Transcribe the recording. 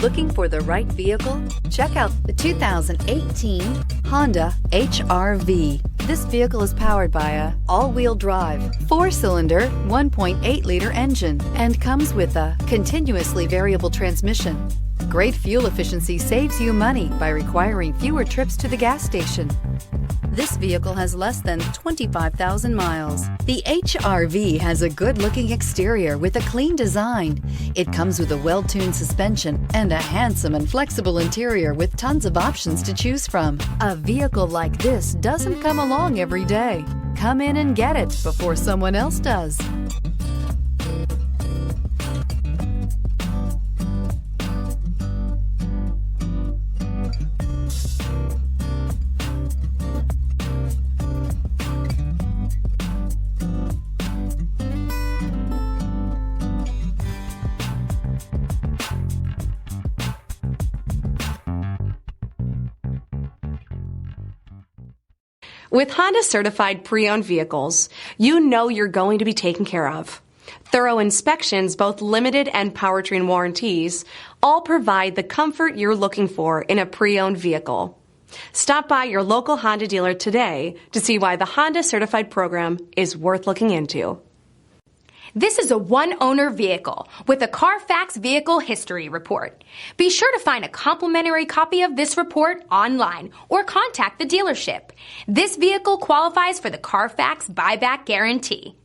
Looking for the right vehicle? Check out the 2018 Honda HR-V. This vehicle is powered by a all-wheel drive, 4-cylinder, 1.8-liter engine and comes with a continuously variable transmission. Great fuel efficiency saves you money by requiring fewer trips to the gas station. This vehicle has less than 25,000 miles. The HR-V has a good-looking exterior with a clean design. It comes with a well-tuned suspension and a handsome and flexible interior with tons of options to choose from. A vehicle like this doesn't come along every day. Come in and get it before someone else does. With Honda certified pre-owned vehicles, you know you're going to be taken care of. Thorough inspections, both limited and powertrain warranties, all provide the comfort you're looking for in a pre-owned vehicle. Stop by your local Honda dealer today to see why the Honda certified program is worth looking into. This is a one-owner vehicle with a Carfax Vehicle History Report. Be sure to find a complimentary copy of this report online or contact the dealership. This vehicle qualifies for the Carfax Buyback Guarantee.